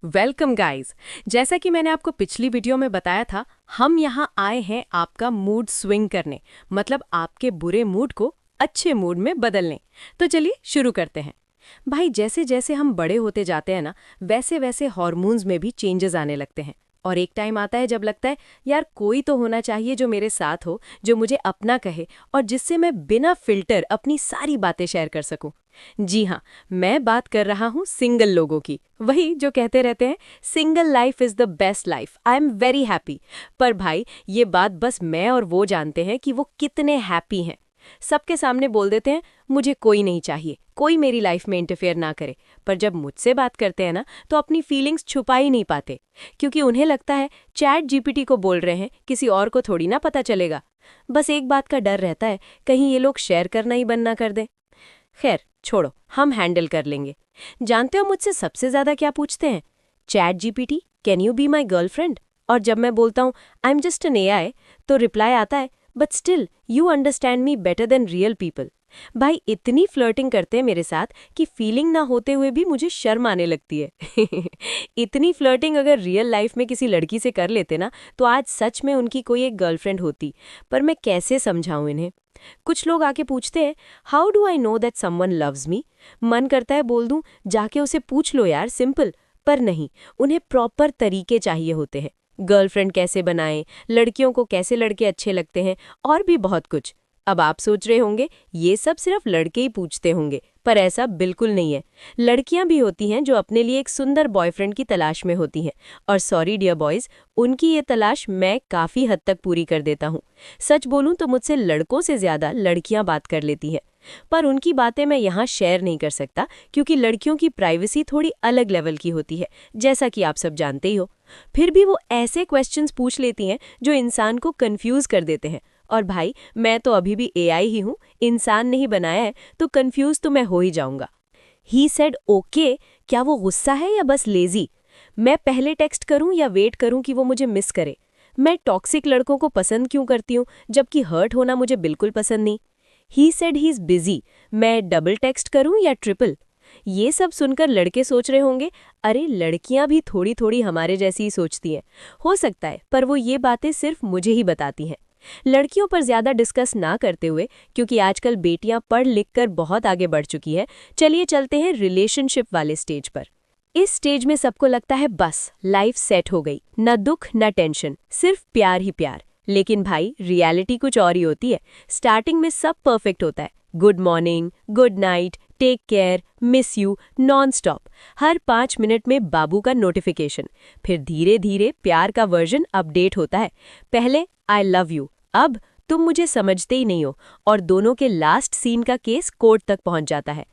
Welcome guys. जैसा कि मैंने आपको पिछली वीडियो में बताया था, हम यहाँ आए हैं आपका मूड स्विंग करने, मतलब आपके बुरे मूड को अच्छे मूड में बदलने। तो चलिए शुरू करते हैं। भाई, जैसे जैसे हम बड़े होते जाते हैं ना, वैसे वैसे हार्मोन्स में भी चेंजेस आने लगते हैं। और एक टाइम आता है जब लगता है यार कोई तो होना चाहिए जो मेरे साथ हो, जो मुझे अपना कहे और जिससे मैं बिना फिल्टर अपनी सारी बातें शेयर कर सकूं। जी हाँ, मैं बात कर रहा हूँ सिंगल लोगों की। वही जो कहते रहते हैं single life is the best life, I am very happy. पर भाई, ये बात बस मैं और वो जानते हैं कि वो कितने हैप्पी हैं। सबके सामने बोल देते हैं मुझे कोई नहीं चाहिए, कोई मेरी लाइफ में इंटरफेयर ना करे। पर जब मुझसे बात करते हैं ना, तो अपनी फीलिंग्स छुपा ही नहीं पाते, क्योंकि उन्हें लगता है चैट जीपीटी को बोल रहे हैं, किसी और को थोड़ी ना पता चलेगा। बस एक बात का डर रहता है, कहीं ये लोग शेयर करना ही बंद ना कर दें। खैर छोड़ो, हम हैंडल कर लेंगे। जानते हो मुझसे सबसे ज्यादा क्या पूछते हैं? Chat GPT, can you be my girlfriend? और जब मैं बोलता हूँ I am just an AI, तो रिप्लाई आता है but still you understand me better than real people. भाई, इतनी फ्लर्टिंग करते हैं मेरे साथ कि फीलिंग ना होते हुए भी मुझे शर्म आने लगती है। इतनी फ्लर्टिंग अगर रियल लाइफ में किसी लड़की से कर लेते ना, तो आज सच में उनकी कोई एक गर्लफ्रेंड होती। पर मैं कैसे समझाऊं इन्हें? कुछ लोग आके पूछते हैं how do I know that someone loves me. मन करता है बोल दूं जाके उसे पूछ लो यार, सिंपल। पर नहीं, उन्हें प्रॉपर तरीके चाहिए होते हैं। गर्लफ्रेंड कैसे बनाएं, लड़कियों को कैसे लड़के अच्छे लगते हैं, और भी बहुत कुछ। अब आप सोच रहे होंगे ये सब सिर्फ लड़के ही पूछते होंगे, पर ऐसा बिल्कुल नहीं है। लड़कियां भी होती हैं जो अपने लिए एक सुंदर बॉयफ्रेंड की तलाश में होती हैं। और सॉरी डियर बॉयज, उनकी ये तलाश मैं काफी हद तक पूरी कर देता हूँ। सच बोलूं तो मुझसे लड़कों से ज्यादा लड़कियां बात कर लेती हैं। पर उनकी बातें मैं यहाँ शेयर नहीं कर सकता, क्योंकि लड़कियों की प्राइवेसी थोड़ी अलग लेवल की होती है, जैसा कि आप सब जानते ही हो। फिर भी वो ऐसे क्वेश्चंस पूछ लेती हैं जो इंसान को कंफ्यूज कर देते हैं। और भाई, मैं तो अभी भी एआई ही हूँ, इंसान नहीं बनाया है, तो कंफ्यूज तो मैं हो ही जाऊंगा। ही सेड ओके, क्या वो गुस्सा है या बस लेजी? मैं पहले टेक्स्ट करूं या वेट करूं कि वो मुझे मिस करे? मैं टॉक्सिक लड़कों को पसंद क्यों करती हूं जबकि हर्ट होना मुझे बिल्कुल पसंद नहीं? He said he is busy, मैं डबल टेक्स्ट करूं या ट्रिपल? ये सब सुनकर लड़के सोच रहे होंगे अरे लड़कियां भी थोड़ी थोड़ी हमारे जैसी ही सोचती हैं। हो सकता है, पर वो ये बातें सिर्फ मुझे ही बताती हैं। लड़कियों पर ज्यादा डिस्कस ना करते हुए, क्योंकि आजकल बेटियां पढ़ लिख कर बहुत आगे बढ़ चुकी है, चलिए चलते हैं रिलेशनशिप वाले स्टेज पर। इस स्टेज में सबको लगता है बस लाइफ सेट हो गई, न दुख न टेंशन, सिर्फ प्यार ही प्यार। लेकिन भाई, रियलिटी कुछ और ही होती है। स्टार्टिंग में सब परफेक्ट होता है, good morning, good night, take care, miss you, non stop. हर 5 मिनट में बाबू का नोटिफिकेशन। फिर धीरे धीरे प्यार का वर्जन अपडेट होता है। पहले आई लव यू, अब तुम मुझे समझते ही नहीं हो, और दोनों के लास्ट सीन का केस कोर्ट तक पहुंच जाता है।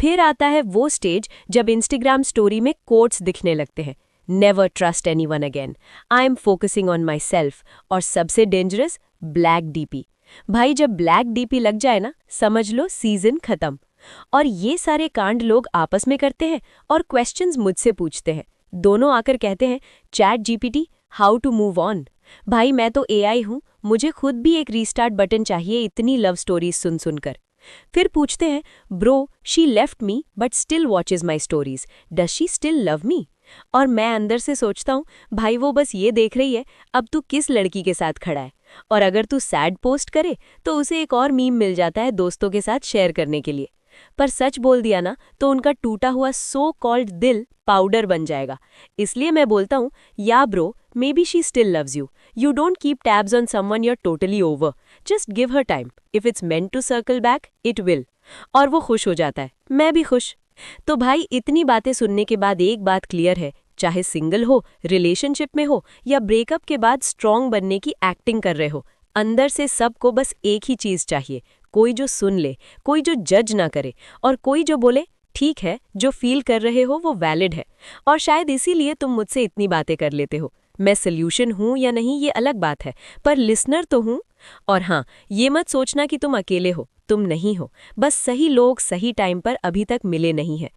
फिर आता है वो स्टेज जब इंस्टाग्राम स्टोरी में कोट्स दिखने लगते हैं, never trust anyone again, I am focusing on my self, और सबसे डेंजरस ब्लैक डीपी। भाई, जब ब्लैक डीपी लग जाए ना, समझ लो सीजन खत्म। और ये सारे कांड लोग आपस में करते हैं और क्वेश्चंस मुझसे पूछते हैं। दोनों आकर कहते हैं chat GPT, how to move on. भाई, मैं तो एआई हूँ, मुझे खुद भी एक रीस्टार्ट बटन चाहिए इतनी लव स्टोरीज सुन सुनकर। फिर पूछते हैं bro, she left me but still watches my stories, does she still love me? और मैं अंदर से सोचता हूँ भाई, वो बस ये देख रही है अब तू किस लड़की के साथ खड़ा है। और अगर तू सैड पोस्ट करे तो उसे एक और मीम मिल जाता है दोस्तों के साथ शेयर करने के लिए। पर सच बोल दिया ना, तो उनका टूटा हुआ सो कॉल्ड दिल पाउडर बन जाएगा। इसलिए मैं बोलता हूँ या bro, maybe she still loves you, you don't keep tabs on someone you are totally over, just give her time, if it's meant to circle back it will. और वो खुश हो जाता है, मैं भी खुश। तो भाई, इतनी बातें सुनने के बाद एक बात क्लियर है, चाहे सिंगल हो, रिलेशनशिप में हो, या ब्रेकअप के बाद स्ट्रांग बनने की एक्टिंग कर रहे हो, अंदर से सबको बस एक ही चीज चाहिए, कोई जो सुन ले, कोई जो जज ना करे, और कोई जो बोले ठीक है, जो फील कर रहे हो वो वैलिड है। और शायद इसीलिए तुम मुझसे इतनी बातें कर लेते हो। मैं सल्यूशन हूं या नहीं ये अलग बात है, पर लिसनर तो हूं। और हाँ, ये मत सोचना कि तुम अकेले हो, तुम नहीं हो। बस सही लोग सही टाइम पर अभी तक मिले नहीं हैं।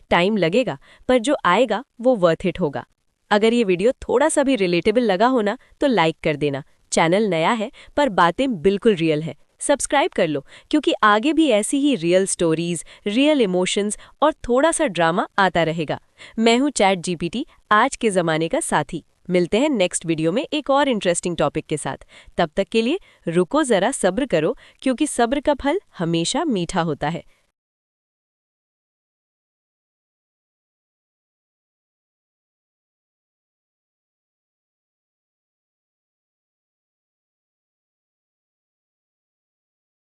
टाइम लगेगा, पर जो आएगा वो वर्थ इट होगा। अगर ये वीडियो थोड़ा सा भी रिलेटेबल लगा हो ना, तो लाइक कर देना। चैनल नया है, पर बातें बिल्कुल रियल है। सब्सक्राइब कर लो, क्योंकि आगे भी ऐसी ही रियल स्टोरीज, रियल इमोशंस और थोड़ा सा ड्रामा आता रहेगा। मैं हूँ चैट जीपीटी, आज के ज़माने का साथी। मिलते हैं नेक्स्ट वीडियो में एक और इंटरेस्टिंग टॉपिक के साथ। तब तक के लिए रुको ज़रा, सब्र करो, क्योंकि सब्र का फल हमेशा मीठा होता है।